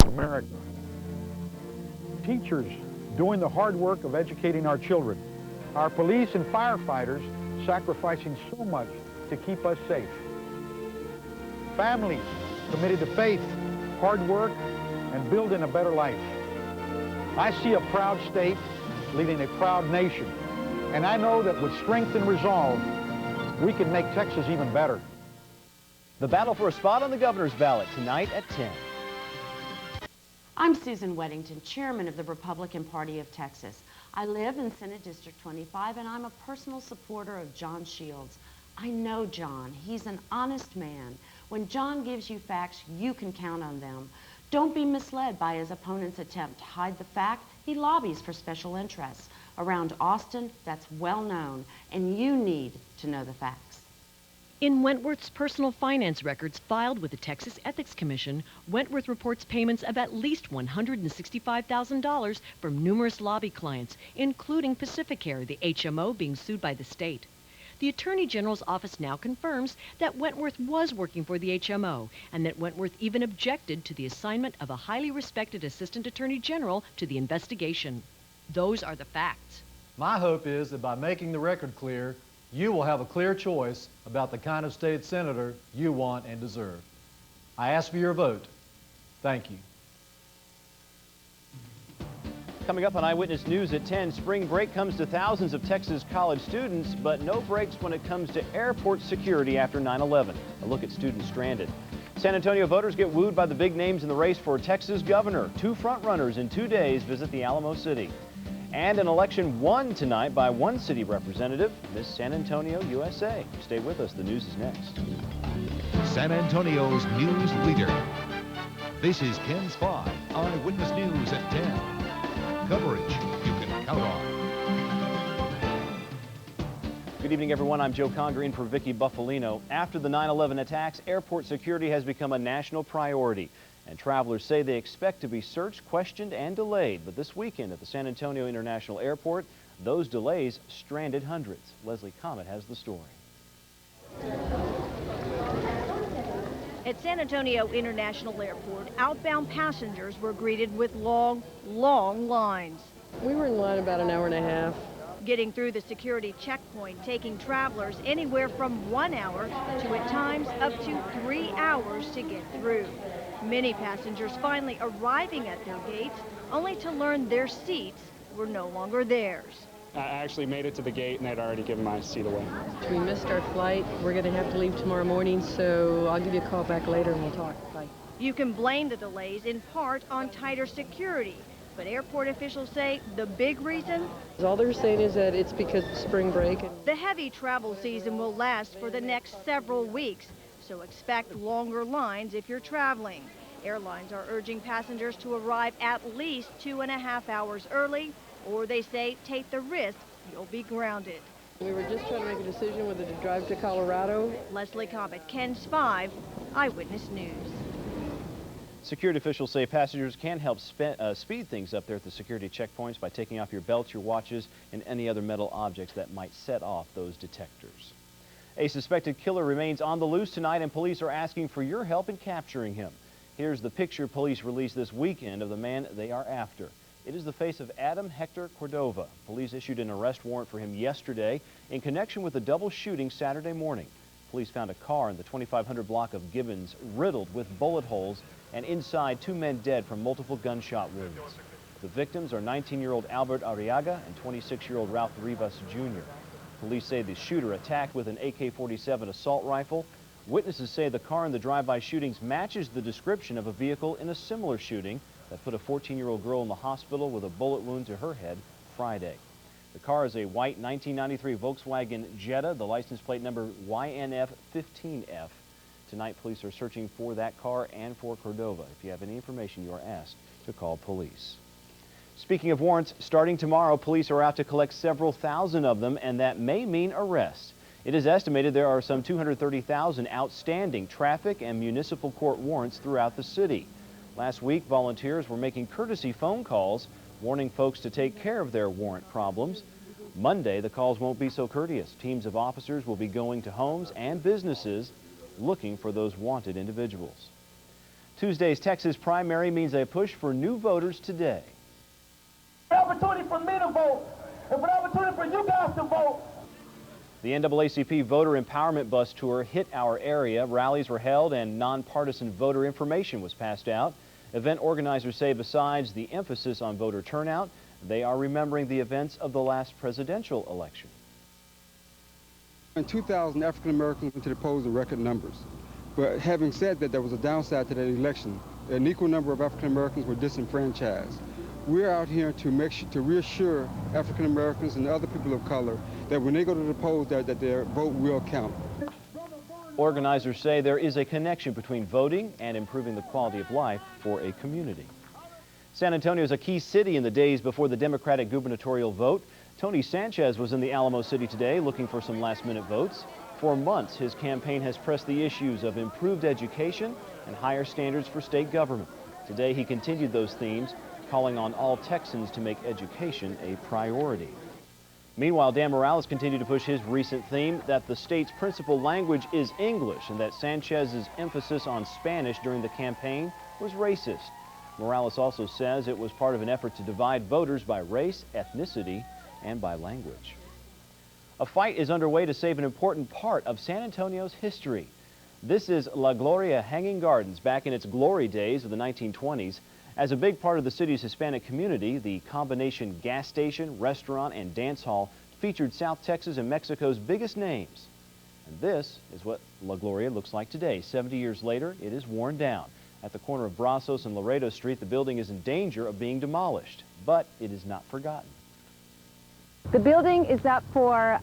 America. Teachers doing the hard work of educating our children. Our police and firefighters sacrificing so much to keep us safe. Families committed to faith, hard work, and building a better life. I see a proud state leading a proud nation, and I know that with strength and resolve, we can make Texas even better. The battle for a spot on the governor's ballot tonight at 10. I'm Susan Weddington, chairman of the Republican Party of Texas. I live in Senate District 25, and I'm a personal supporter of John Shields. I know John. He's an honest man. When John gives you facts, you can count on them. Don't be misled by his opponent's attempt to hide the fact he lobbies for special interests. Around Austin, that's well known, and you need to know the facts. In Wentworth's personal finance records filed with the Texas Ethics Commission, Wentworth reports payments of at least $165,000 from numerous lobby clients, including Pacificare, the HMO being sued by the state. The Attorney General's office now confirms that Wentworth was working for the HMO, and that Wentworth even objected to the assignment of a highly respected Assistant Attorney General to the investigation. Those are the facts. My hope is that by making the record clear, you will have a clear choice about the kind of state senator you want and deserve. I ask for your vote. Thank you. Coming up on Eyewitness News at 10, spring break comes to thousands of Texas college students, but no breaks when it comes to airport security after 9/11. A look at students stranded. San Antonio voters get wooed by the big names in the race for Texas governor. 2 front-runners in 2 days visit the Alamo City. And an election won tonight by one city representative, Miss San Antonio, USA. Stay with us. The news is next. San Antonio's news leader. This is KENS 5 Eyewitness News at 10. Coverage you can count on. Good evening, everyone. I'm Joe Conger in for Vicki Buffalino. After the 9/11 attacks, airport security has become a national priority. And travelers say they expect to be searched, questioned, and delayed. But this weekend at the San Antonio International Airport, those delays stranded hundreds. Leslie Comet has the story. At San Antonio International Airport, outbound passengers were greeted with long, long lines. We were in line about an hour and a half. Getting through the security checkpoint, taking travelers anywhere from 1 hour to at times up to 3 hours to get through. Many passengers finally arriving at their gates, only to learn their seats were no longer theirs. I actually made it to the gate and they'd already given my seat away. We missed our flight. We're going to have to leave tomorrow morning, so I'll give you a call back later and we'll talk. Bye. You can blame the delays in part on tighter security, but airport officials say the big reason? All they're saying is that it's because of spring break. The heavy travel season will last for the next several weeks, so expect longer lines if you're traveling. Airlines are urging passengers to arrive at least 2.5 hours early, or they say take the risk you'll be grounded. We were just trying to make a decision whether to drive to Colorado. Leslie Cobbett, KENS 5, Eyewitness News. Security officials say passengers can help speed things up there at the security checkpoints by taking off your belts, your watches, and any other metal objects that might set off those detectors. A suspected killer remains on the loose tonight, and police are asking for your help in capturing him. Here's the picture police released this weekend of the man they are after. It is the face of Adam Hector Cordova. Police issued an arrest warrant for him yesterday in connection with a double shooting Saturday morning. Police found a car in the 2500 block of Gibbons riddled with bullet holes, and inside 2 men dead from multiple gunshot wounds. The victims are 19-year-old Albert Arriaga and 26-year-old Ralph Rivas Jr. Police say the shooter attacked with an AK-47 assault rifle. Witnesses say the car in the drive-by shootings matches the description of a vehicle in a similar shooting that put a 14-year-old girl in the hospital with a bullet wound to her head Friday. The car is a white 1993 Volkswagen Jetta, the license plate number YNF15F. Tonight, police are searching for that car and for Cordova. If you have any information, you are asked to call police. Speaking of warrants, starting tomorrow, police are out to collect several thousand of them, and that may mean arrests. It is estimated there are some 230,000 outstanding traffic and municipal court warrants throughout the city. Last week, volunteers were making courtesy phone calls, warning folks to take care of their warrant problems. Monday, the calls won't be so courteous. Teams of officers will be going to homes and businesses looking for those wanted individuals. Tuesday's Texas primary means a push for new voters today. The opportunity for me to vote, and for the opportunity for you guys to vote. The NAACP Voter Empowerment Bus Tour hit our area. Rallies were held and nonpartisan voter information was passed out. Event organizers say besides the emphasis on voter turnout, they are remembering the events of the last presidential election. In 2000, African Americans went to the polls in record numbers. But having said that, there was a downside to that election. An equal number of African Americans were disenfranchised. We're out here to reassure African Americans and other people of color that when they go to the polls, that their vote will count. Organizers say there is a connection between voting and improving the quality of life for a community. San Antonio is a key city in the days before the Democratic gubernatorial vote. Tony Sanchez was in the Alamo City today looking for some last-minute votes. For months, his campaign has pressed the issues of improved education and higher standards for state government. Today, he continued those themes, calling on all Texans to make education a priority. Meanwhile, Dan Morales continued to push his recent theme that the state's principal language is English and that Sanchez's emphasis on Spanish during the campaign was racist. Morales also says it was part of an effort to divide voters by race, ethnicity, and by language. A fight is underway to save an important part of San Antonio's history. This is La Gloria Hanging Gardens back in its glory days of the 1920s. As a big part of the city's Hispanic community, the combination gas station, restaurant, and dance hall featured South Texas and Mexico's biggest names. And this is what La Gloria looks like today. 70 years later, it is worn down. At the corner of Brazos and Laredo Street, the building is in danger of being demolished, but it is not forgotten. The building is up for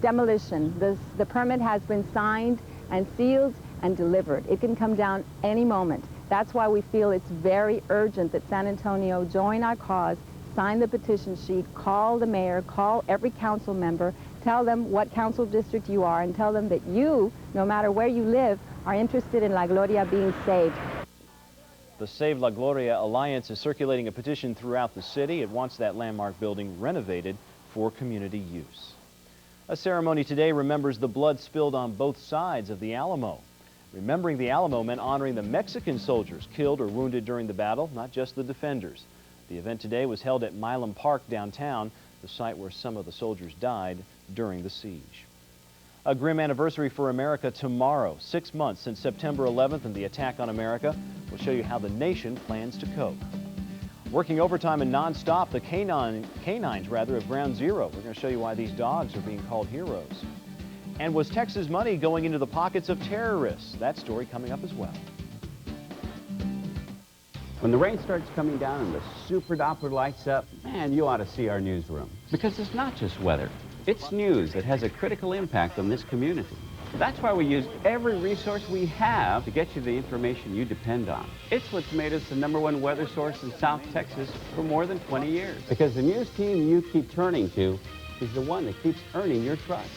demolition. The permit has been signed and sealed and delivered. It can come down any moment. That's why we feel it's very urgent that San Antonio join our cause, sign the petition sheet, call the mayor, call every council member, tell them what council district you are, and tell them that you, no matter where you live, are interested in La Gloria being saved. The Save La Gloria Alliance is circulating a petition throughout the city. It wants that landmark building renovated for community use. A ceremony today remembers the blood spilled on both sides of the Alamo. Remembering the Alamo meant honoring the Mexican soldiers killed or wounded during the battle, not just the defenders. The event today was held at Milam Park downtown, the site where some of the soldiers died during the siege. A grim anniversary for America tomorrow, 6 months since September 11th and the attack on America. We'll show you how the nation plans to cope. Working overtime and nonstop, the canines of Ground Zero. We're going to show you why these dogs are being called heroes. And was Texas money going into the pockets of terrorists? That story coming up as well. When the rain starts coming down and the Super Doppler lights up, man, you ought to see our newsroom. Because it's not just weather. It's news that has a critical impact on this community. That's why we use every resource we have to get you the information you depend on. It's what's made us the #1 weather source in South Texas for more than 20 years. Because the news team you keep turning to is the one that keeps earning your trust.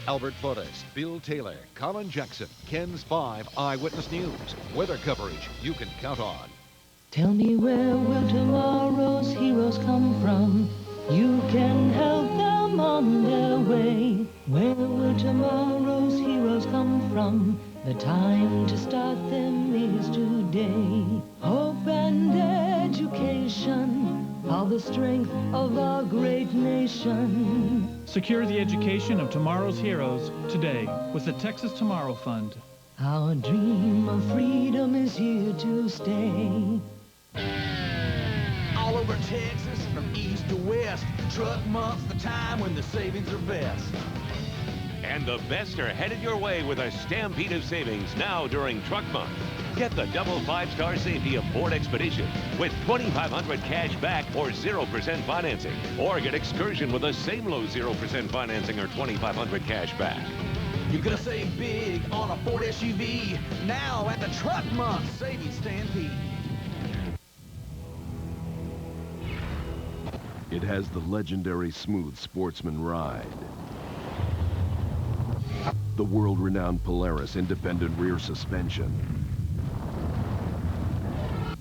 Albert Flores, Bill Taylor, Colin Jackson, KENS 5 Eyewitness News. Weather coverage you can count on. Tell me, where will tomorrow's heroes come from? You can help them on their way. Where will tomorrow's heroes come from? The time to start them is today. Hope and education are the strength of our great nation. Secure the education of tomorrow's heroes today with the Texas Tomorrow Fund. Our dream of freedom is here to stay. All over Texas, from east to west, truck month's the time when the savings are best. And the best are headed your way with a stampede of savings now during Truck Month. Get the double 5-star safety of Ford Expedition with $2,500 cash back or 0% financing. Or get Excursion with the same low 0% financing or $2,500 cash back. You're gonna save big on a Ford SUV now at the Truck Month Savings Stampede. It has the legendary smooth sportsman ride, the world-renowned Polaris independent rear suspension,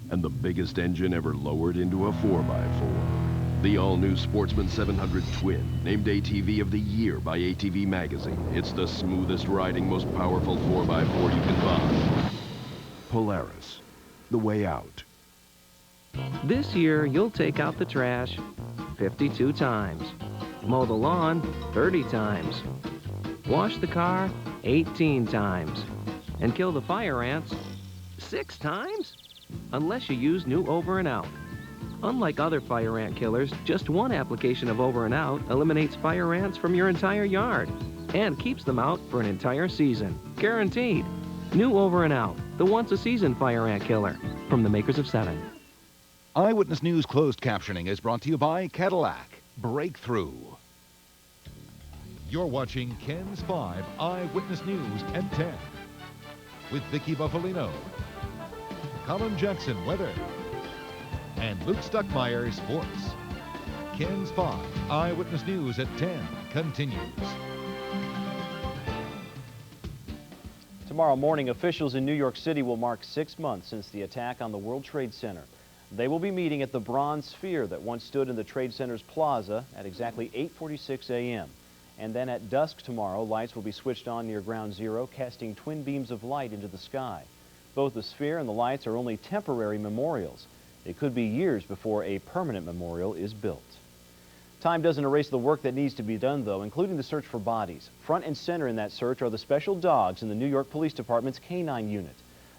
and the biggest engine ever lowered into a 4x4. The all-new Sportsman 700 Twin, named ATV of the Year by ATV Magazine. It's the smoothest riding, most powerful 4x4 you can buy. Polaris. the way out. This year, you'll take out the trash 52 times, mow the lawn 30 times, wash the car 18 times, and kill the fire ants 6 times? Unless you use new Over and Out. Unlike other fire ant killers, just one application of Over and Out eliminates fire ants from your entire yard and keeps them out for an entire season. Guaranteed. New Over and Out, the once-a-season fire ant killer, from the makers of 7. Eyewitness News closed captioning is brought to you by Cadillac. Breakthrough. You're watching KENS 5 Eyewitness News at 10 with Vicki Buffalino, Colin Jackson Weather, and Luke Stuckmeyer Sports. KENS 5 Eyewitness News at 10 continues. Tomorrow morning, officials in New York City will mark 6 months since the attack on the World Trade Center. They will be meeting at the Bronze Sphere that once stood in the Trade Center's plaza at exactly 8:46 a.m. And then at dusk tomorrow, lights will be switched on near Ground Zero, casting twin beams of light into the sky. Both the sphere and the lights are only temporary memorials. It could be years before a permanent memorial is built. Time doesn't erase the work that needs to be done, though, including the search for bodies. Front and center in that search are the special dogs in the New York Police Department's K-9 unit.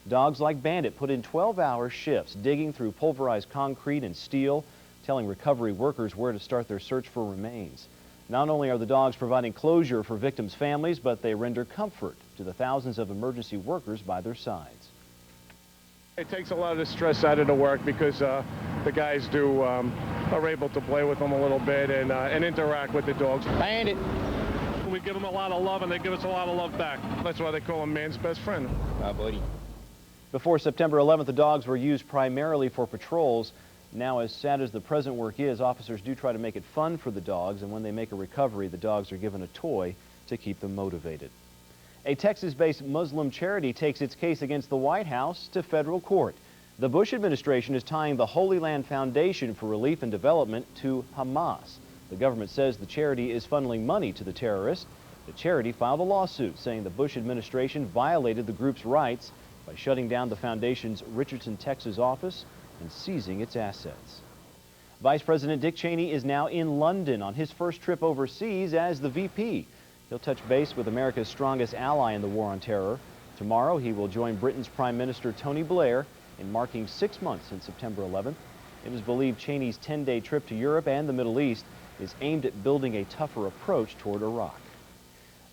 Dogs like Bandit put in 12-hour shifts, digging through pulverized concrete and steel, telling recovery workers where to start their search for remains. Not only are the dogs providing closure for victims' families, but they render comfort to the thousands of emergency workers by their sides. It takes a lot of the stress out of the work because the guys are able to play with them a little bit and interact with the dogs. Bandit. We give them a lot of love and they give us a lot of love back. That's why they call him man's best friend. Buddy. Before September 11th, the dogs were used primarily for patrols. Now, as sad as the present work is, officers do try to make it fun for the dogs, and when they make a recovery, the dogs are given a toy to keep them motivated. A Texas-based Muslim charity takes its case against the White House to federal court. The Bush administration is tying the Holy Land Foundation for Relief and Development to Hamas. The government says the charity is funneling money to the terrorists. The charity filed a lawsuit saying the Bush administration violated the group's rights by shutting down the foundation's Richardson, Texas office and seizing its assets. Vice President Dick Cheney is now in London on his first trip overseas as the VP. He'll touch base with America's strongest ally in the war on terror. Tomorrow, he will join Britain's Prime Minister Tony Blair in marking 6 months since September 11th. It is believed Cheney's 10-day trip to Europe and the Middle East is aimed at building a tougher approach toward Iraq.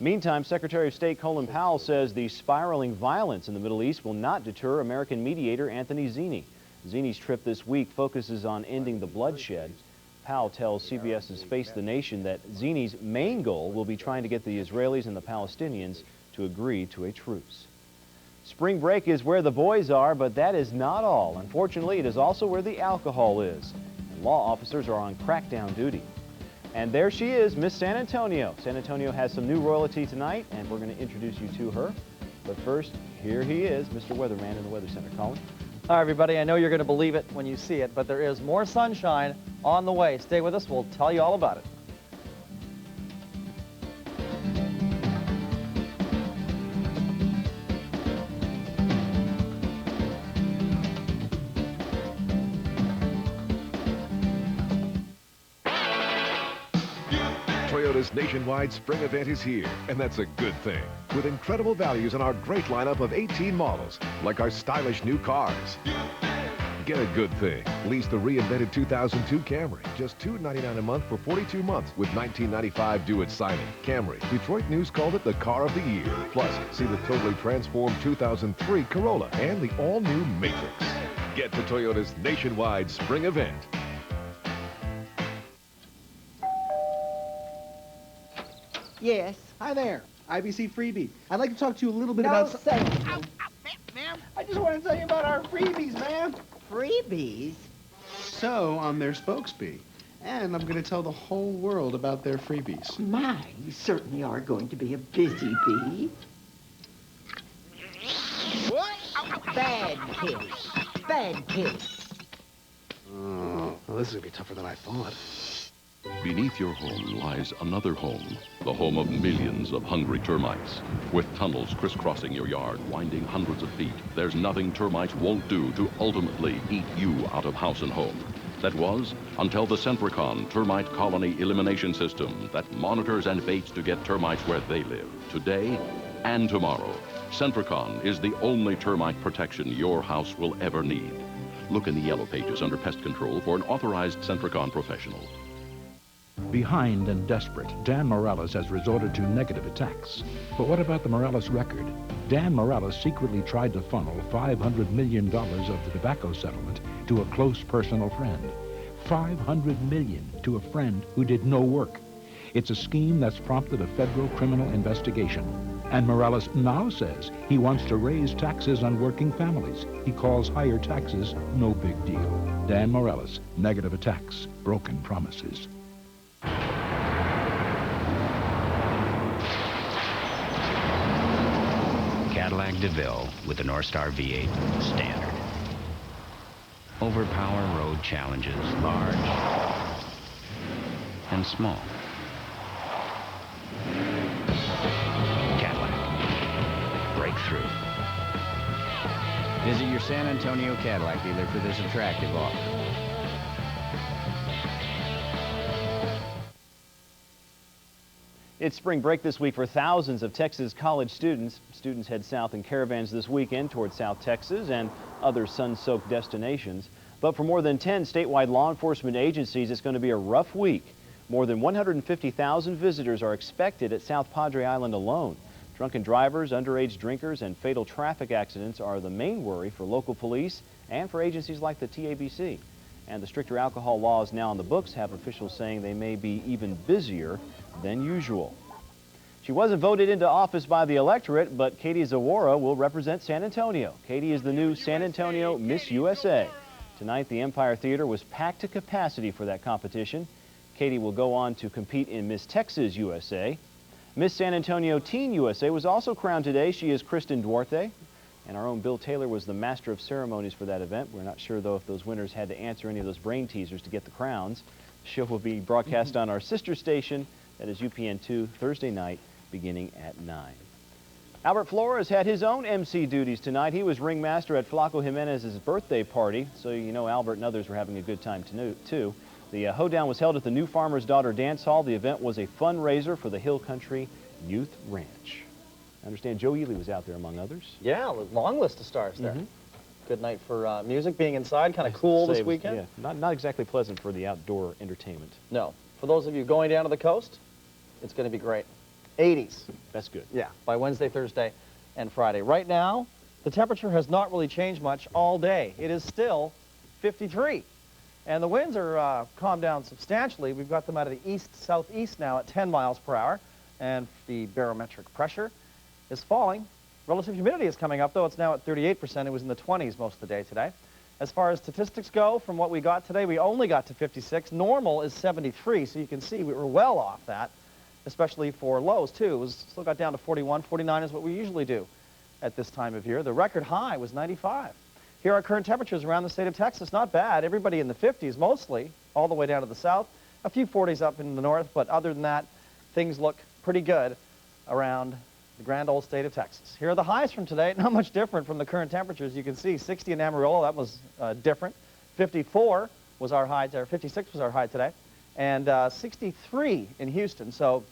Meantime, Secretary of State Colin Powell says the spiraling violence in the Middle East will not deter American mediator Anthony Zinni. Zinni's trip this week focuses on ending the bloodshed. Powell tells CBS's Face the Nation that Zinni's main goal will be trying to get the Israelis and the Palestinians to agree to a truce. Spring break is where the boys are, but that is not all. Unfortunately, it is also where the alcohol is. And law officers are on crackdown duty. And there she is, Miss San Antonio. San Antonio has some new royalty tonight, and we're going to introduce you to her. But first, here he is, Mr. Weatherman in the Weather Center. Colin? Hi, everybody. I know you're going to believe it when you see it, but there is more sunshine on the way. Stay with us. We'll tell you all about it. Toyota's nationwide spring event is here, and that's a good thing. With incredible values on our great lineup of 18 models, like our stylish new cars. Get a good thing. Lease the reinvented 2002 Camry. Just $299 a month for 42 months with $19.95 due at signing. Camry. Detroit News called it the car of the year. Plus, see the totally transformed 2003 Corolla and the all-new Matrix. Get to Toyota's nationwide spring event. Yes. Hi there. IBC Freebie. I'd like to talk to you a little bit about... Ow, ow, ma'am. I just want to tell you about our freebies, ma'am. Freebies? So, I'm their spokesbee. And I'm going to tell the whole world about their freebies. My, you certainly are going to be a busy bee. What? Bad case. Bad case. Oh, well, this is going to be tougher than I thought. Beneath your home lies another home, the home of millions of hungry termites. With tunnels crisscrossing your yard, winding hundreds of feet, there's nothing termites won't do to ultimately eat you out of house and home. That was until the Centricon termite colony elimination system that monitors and baits to get termites where they live, today and tomorrow. Centricon is the only termite protection your house will ever need. Look in the yellow pages under pest control for an authorized Centricon professional. Behind and desperate, Dan Morales has resorted to negative attacks. But what about the Morales record? Dan Morales secretly tried to funnel $500 million of the tobacco settlement to a close personal friend. $500 million to a friend who did no work. It's a scheme that's prompted a federal criminal investigation. And Morales now says he wants to raise taxes on working families. He calls higher taxes no big deal. Dan Morales, negative attacks, broken promises. Cadillac DeVille with the Northstar V8 standard. Overpower road challenges, large and small. Cadillac, breakthrough. Visit your San Antonio Cadillac dealer for this attractive offer. It's spring break this week for thousands of Texas college students. Students head south in caravans this weekend toward South Texas and other sun-soaked destinations. But for more than 10 statewide law enforcement agencies, it's going to be a rough week. More than 150,000 visitors are expected at South Padre Island alone. Drunken drivers, underage drinkers, and fatal traffic accidents are the main worry for local police and for agencies like the TABC. And the stricter alcohol laws now on the books have officials saying they may be even busier than usual. She wasn't voted into office by the electorate, but Katie Zawara will represent San Antonio. Katie is the new San Antonio Miss USA. Tonight, the Empire Theater was packed to capacity for that competition. Katie will go on to compete in Miss Texas USA. Miss San Antonio Teen USA was also crowned today. She is Kristen Duarte. And our own Bill Taylor was the master of ceremonies for that event. We're not sure, though, if those winners had to answer any of those brain teasers to get the crowns. The show will be broadcast on our sister station, that is UPN2, Thursday night, beginning at 9. Albert Flores had his own MC duties tonight. He was ringmaster at Flaco Jimenez's birthday party, so you know Albert and others were having a good time too. The hoedown was held at the New Farmer's Daughter Dance Hall. The event was a fundraiser for the Hill Country Youth Ranch. I understand Joe Ely was out there, among others. Yeah, long list of stars there. Good night for music, being inside, kind of cool this weekend. Yeah, not exactly pleasant for the outdoor entertainment. No. For those of you going down to the coast, it's going to be great. 80s. That's good. Yeah, by Wednesday, Thursday, and Friday. Right now, the temperature has not really changed much all day. It is still 53. And the winds are calmed down substantially. We've got them out of the east-southeast now at 10 miles per hour. And the barometric pressure is falling. Relative humidity is coming up, though. It's now at 38%. It was in the 20s most of the day today. As far as statistics go, from what we got today, we only got to 56. Normal is 73, so you can see we were well off that, especially for lows, too. It still got down to 41. 49 is what we usually do at this time of year. The record high was 95. Here are current temperatures around the state of Texas. Not bad. Everybody in the 50s, mostly, all the way down to the south. A few 40s up in the north, but other than that, things look pretty good around the grand old state of Texas. Here are the highs from today. Not much different from the current temperatures. You can see 60 in Amarillo. That was different. 54 was our high, or 56 was our high today. And 63 in Houston. So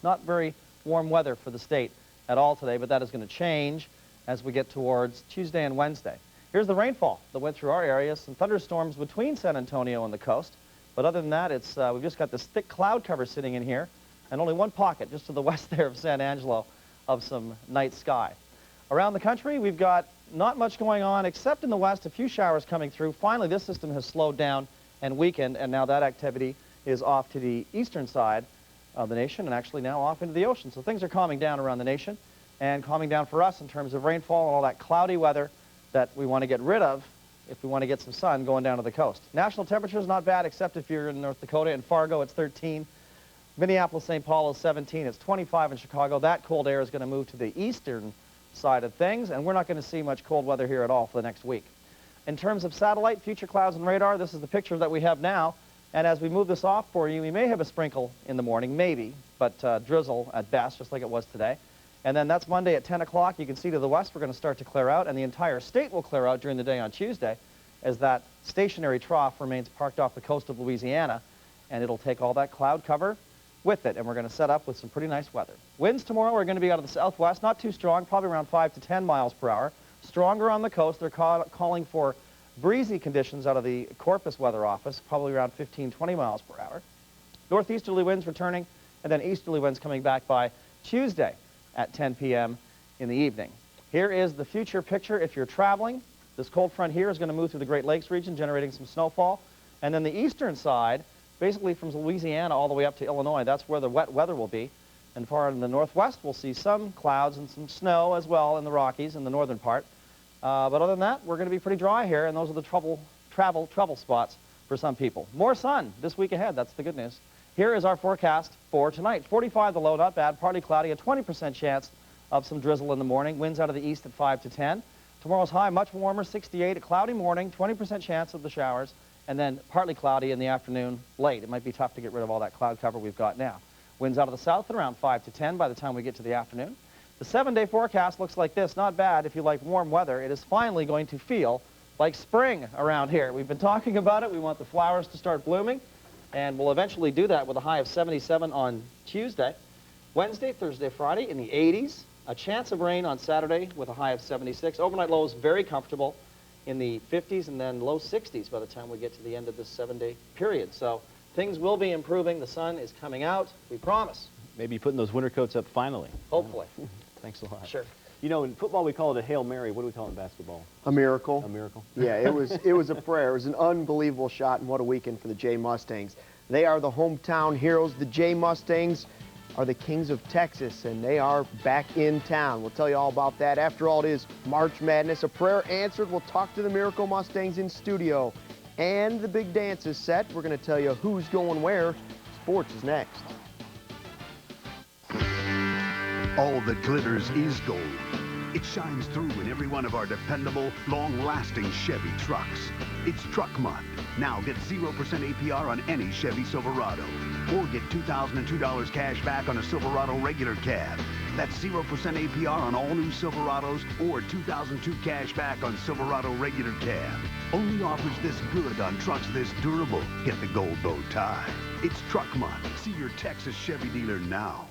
not very warm weather for the state at all today, but that is going to change as we get towards Tuesday and Wednesday. Here's the rainfall that went through our area. Some thunderstorms between San Antonio and the coast. But other than that, it's we've just got this thick cloud cover sitting in here, and only one pocket just to the west there of San Angelo of some night sky. Around the country, we've got not much going on, except in the west, a few showers coming through. Finally, this system has slowed down and weakened, and now that activity is off to the eastern side of the nation and actually now off into the ocean. So things are calming down around the nation and calming down for us in terms of rainfall and all that cloudy weather that we want to get rid of if we want to get some sun going down to the coast. National temperature is not bad, except if you're in North Dakota. In Fargo, it's 13. Minneapolis, St. Paul is 17. It's 25 in Chicago. That cold air is going to move to the eastern side of things, and we're not going to see much cold weather here at all for the next week. In terms of satellite, future clouds, and radar, this is the picture that we have now. And as we move this off for you, we may have a sprinkle in the morning, maybe, but drizzle at best, just like it was today. And then that's Monday at 10 o'clock. You can see to the west we're going to start to clear out, and the entire state will clear out during the day on Tuesday as that stationary trough remains parked off the coast of Louisiana, and it'll take all that cloud cover with it, and we're going to set up with some pretty nice weather. Winds tomorrow are going to be out of the southwest, not too strong, probably around 5 to 10 miles per hour. Stronger on the coast. They're calling for breezy conditions out of the Corpus Weather Office, probably around 15, 20 miles per hour. Northeasterly winds returning, and then easterly winds coming back by Tuesday at 10 p.m. in the evening. Here is the future picture if you're traveling. This cold front here is going to move through the Great Lakes region, generating some snowfall. And then the eastern side, basically from Louisiana all the way up to Illinois, that's where the wet weather will be. And far in the northwest, we'll see some clouds and some snow as well in the Rockies in the northern part. But other than that, we're going to be pretty dry here, and those are the trouble spots for some people. More sun this week ahead. That's the good news. Here is our forecast for tonight. 45 the low, not bad. Partly cloudy, a 20% chance of some drizzle in the morning. Winds out of the east at 5 to 10. Tomorrow's high, much warmer, 68. A cloudy morning, 20% chance of the showers, and then partly cloudy in the afternoon late. It might be tough to get rid of all that cloud cover we've got now. Winds out of the south at around 5 to 10 by the time we get to the afternoon. The 7-day forecast looks like this. Not bad if you like warm weather. It is finally going to feel like spring around here. We've been talking about it. We want the flowers to start blooming, and we'll eventually do that with a high of 77 on Tuesday. Wednesday, Thursday, Friday in the 80s. A chance of rain on Saturday with a high of 76. Overnight lows very comfortable in the 50s and then low 60s by the time we get to the end of this 7-day period. So things will be improving. The sun is coming out. We promise. Maybe putting those winter coats up finally. Hopefully. Thanks a lot. Sure. You know, in football we call it a Hail Mary. What do we call it in basketball? A miracle. A miracle? Yeah, it was a prayer. It was an unbelievable shot, and what a weekend for the J Mustangs. They are the hometown heroes. The J Mustangs are the kings of Texas, and they are back in town. We'll tell you all about that. After all, it is March Madness. A prayer answered. We'll talk to the Miracle Mustangs in studio. And the big dance is set. We're going to tell you who's going where. Sports is next. All that glitters is gold. It shines through in every one of our dependable, long-lasting Chevy trucks. It's Truck Month. Now get 0% APR on any Chevy Silverado. Or get $2,002 cash back on a Silverado regular cab. That's 0% APR on all new Silverados or $2,002 cash back on Silverado regular cab. Only offers this good on trucks this durable. Get the gold bow tie. It's Truck Month. See your Texas Chevy dealer now.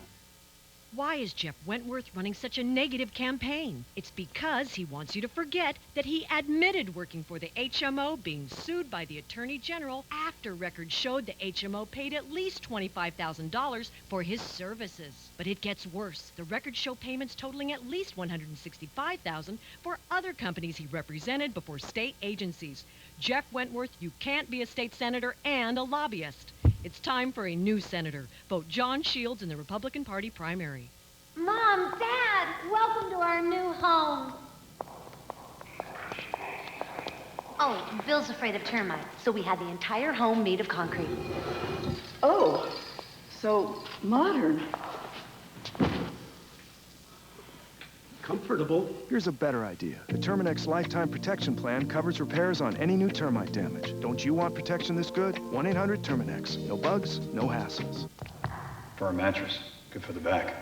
Why is Jeff Wentworth running such a negative campaign? It's because he wants you to forget that he admitted working for the HMO being sued by the Attorney General after records showed the HMO paid at least $25,000 for his services. But it gets worse. The records show payments totaling at least $165,000 for other companies he represented before state agencies. Jeff Wentworth, you can't be a state senator and a lobbyist. It's time for a new senator. Vote John Shields in the Republican Party primary. Mom, Dad, welcome to our new home. Oh, Bill's afraid of termites, so we had the entire home made of concrete. Oh, so modern. Comfortable. Here's a better idea. The Terminex Lifetime Protection Plan covers repairs on any new termite damage. Don't you want protection this good? 1-800-TERMINEX. No bugs, no hassles. For a mattress. Good for the back.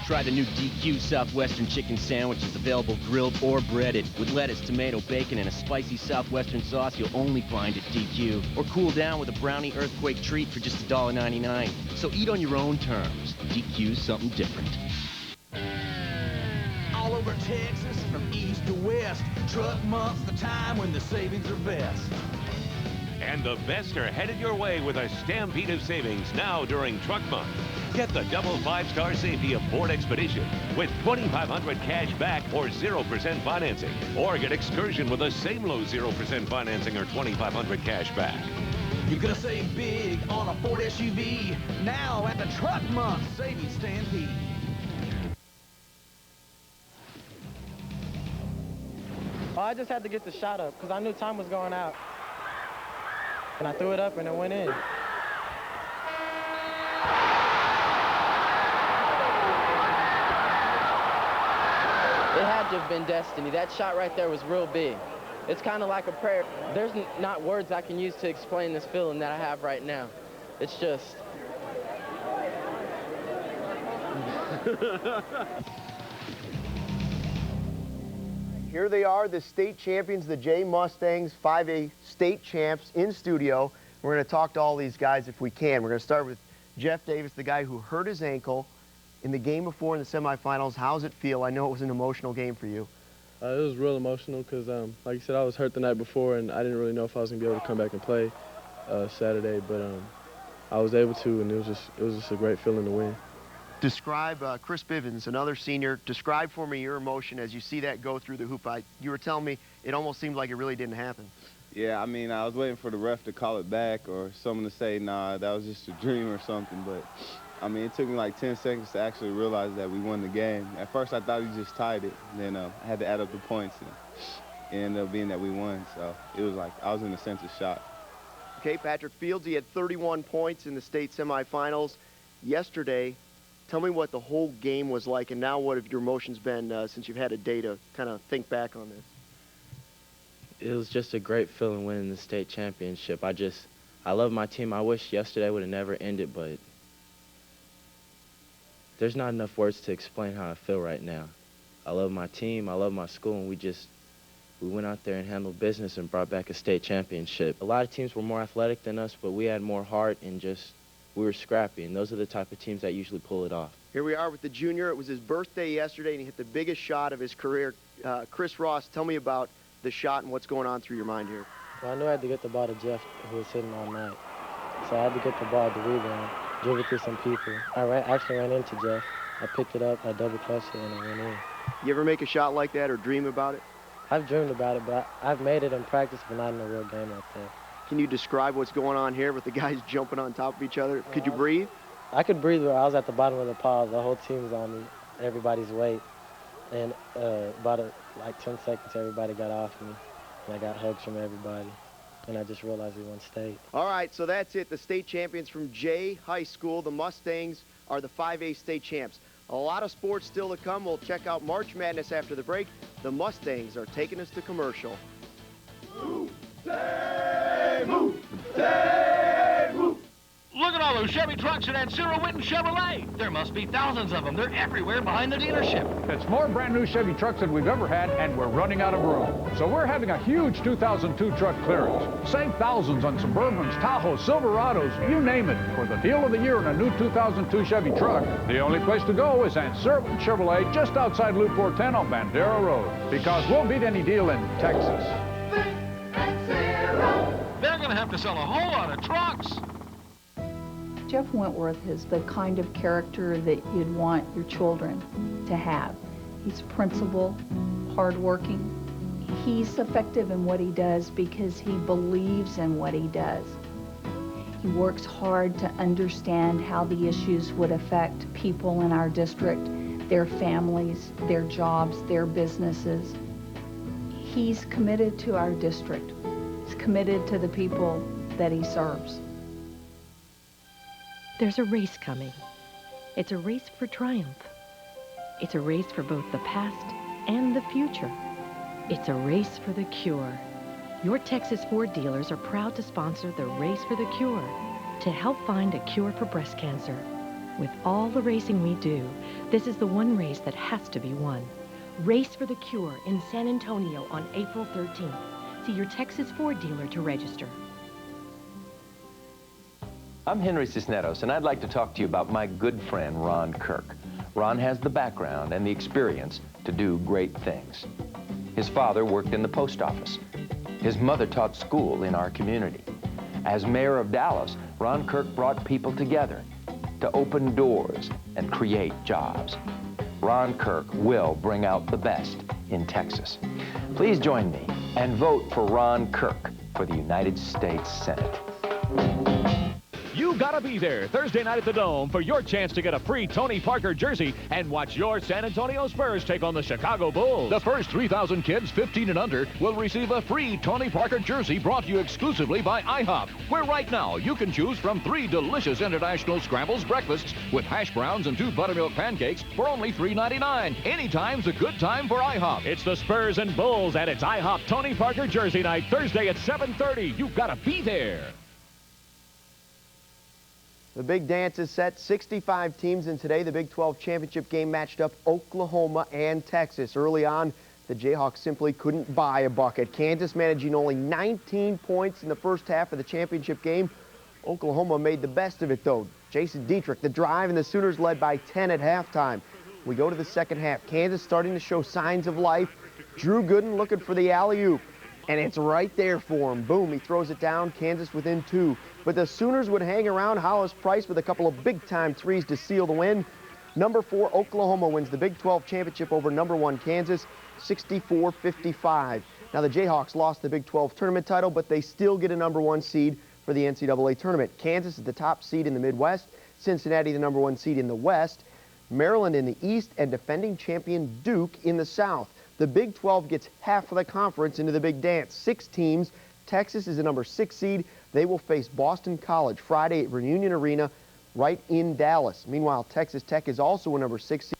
Try the new DQ Southwestern Chicken Sandwich. It's available grilled or breaded with lettuce, tomato, bacon, and a spicy Southwestern sauce you'll only find at DQ. Or cool down with a brownie earthquake treat for just $1.99. So eat on your own terms. DQ's something different. All over Texas, from east to west, Truck Month's the time when the savings are best. And the best are headed your way with a stampede of savings now during Truck Month. Get the double 5-star safety of Ford Expedition with $2,500 cash back or 0% financing. Or get Excursion with the same low 0% financing or $2,500 cash back. You're gonna save big on a Ford SUV now at the Truck Month Savings Stampede. Well, I just had to get the shot up because I knew time was going out. And I threw it up and it went in. It had to have been destiny. That shot right there was real big. It's kind of like a prayer. There's not words I can use to explain this feeling that I have right now. It's just... Here they are, the state champions, the J Mustangs, 5A state champs in studio. We're going to talk to all these guys if we can. We're going to start with Jeff Davis, the guy who hurt his ankle in the game before in the semifinals. How's it feel? I know it was an emotional game for you. It was real emotional because, like you said, I was hurt the night before, and I didn't really know if I was going to be able to come back and play Saturday, but I was able to, and it was just a great feeling to win. Describe Chris Bivens, another senior. Describe for me your emotion as you see that go through the hoop. You were telling me it almost seemed like it really didn't happen. Yeah, I mean, I was waiting for the ref to call it back or someone to say, nah, that was just a dream or something. But, I mean, it took me like 10 seconds to actually realize that we won the game. At first, I thought he just tied it. Then I had to add up the points, and it ended up being that we won. So it was like I was in a sense of shock. Okay, Patrick Fields, he had 31 points in the state semifinals yesterday. Tell me what the whole game was like, and now what have your emotions been since you've had a day to kind of think back on this? It was just a great feeling winning the state championship. I love my team. I wish yesterday would have never ended, but there's not enough words to explain how I feel right now. I love my team, I love my school, and we went out there and handled business and brought back a state championship. A lot of teams were more athletic than us, but we had more heart and we were scrappy, and those are the type of teams that usually pull it off. Here we are with the junior. It was his birthday yesterday, and he hit the biggest shot of his career. Chris Ross, tell me about the shot and what's going on through your mind here. Well, I knew I had to get the ball to Jeff, who was hitting all night. So I had to get the ball at the rebound, dribble it through some people. I actually ran into Jeff. I picked it up, I double-clutched it, and I went in. You ever make a shot like that or dream about it? I've dreamed about it, but I've made it in practice, but not in a real game like that. Can you describe what's going on here with the guys jumping on top of each other? Could you breathe? I could breathe, but I was at the bottom of the pile. The whole team was on me, everybody's weight. And about like 10 seconds, everybody got off me. And I got hugs from everybody. And I just realized we won state. All right, so that's it. The state champions from Jay High School. The Mustangs are the 5A state champs. A lot of sports still to come. We'll check out March Madness after the break. The Mustangs are taking us to commercial. Move, stay, move, stay, move. Look at all those Chevy trucks in that Cyril Winton Chevrolet. There must be thousands of them. They're everywhere behind the dealership. It's more brand new Chevy trucks than we've ever had, and we're running out of room. So we're having a huge 2002 truck clearance. Save thousands on Suburbans, Tahoes, Silverados, you name it, for the deal of the year in a new 2002 Chevy truck. The only place to go is at Cyril Winton Chevrolet, just outside Loop 410 on Bandera Road. Because we'll beat any deal in Texas. They're going to have to sell a whole lot of trucks. Jeff Wentworth is the kind of character that you'd want your children to have. He's principled, hardworking. He's effective in what he does because he believes in what he does. He works hard to understand how the issues would affect people in our district, their families, their jobs, their businesses. He's committed to our district. He's committed to the people that he serves. There's a race coming. It's a race for triumph. It's a race for both the past and the future. It's a race for the cure. Your Texas Ford dealers are proud to sponsor the Race for the Cure to help find a cure for breast cancer. With all the racing we do, this is the one race that has to be won. Race for the Cure in San Antonio on April 13th. See your Texas Ford dealer to register. I'm Henry Cisneros, and I'd like to talk to you about my good friend, Ron Kirk. Ron has the background and the experience to do great things. His father worked in the post office. His mother taught school in our community. As mayor of Dallas, Ron Kirk brought people together to open doors and create jobs. Ron Kirk will bring out the best in Texas. Please join me and vote for Ron Kirk for the United States Senate. You gotta be there Thursday night at the Dome for your chance to get a free Tony Parker jersey and watch your San Antonio Spurs take on the Chicago Bulls. The first 3,000 kids 15 and under will receive a free Tony Parker jersey brought to you exclusively by IHOP, where right now you can choose from 3 delicious international scrambles breakfasts with hash browns and 2 buttermilk pancakes for only $3.99. Anytime's a good time for IHOP. It's the Spurs and Bulls, and it's IHOP Tony Parker jersey night Thursday at 7:30. You've got to be there. The big dance is set. 65 teams, and today the Big 12 championship game matched up Oklahoma and Texas. Early on, the Jayhawks simply couldn't buy a bucket. Kansas managing only 19 points in the first half of the championship game. Oklahoma made the best of it, though. Jason Dietrich, the drive, and the Sooners led by 10 at halftime. We go to the second half. Kansas starting to show signs of life. Drew Gooden looking for the alley-oop, and it's right there for him. Boom, he throws it down. Kansas within 2. But the Sooners would hang around. Hollis Price with a couple of big-time threes to seal the win. Number 4, Oklahoma wins the Big 12 championship over number 1, Kansas, 64-55. Now, the Jayhawks lost the Big 12 tournament title, but they still get a number 1 seed for the NCAA tournament. Kansas is the top seed in the Midwest, Cincinnati the number 1 seed in the West, Maryland in the East, and defending champion Duke in the South. The Big 12 gets half of the conference into the big dance. 6 teams. Texas is the number 6 seed. They will face Boston College Friday at Reunion Arena right in Dallas. Meanwhile, Texas Tech is also a number 6 seed.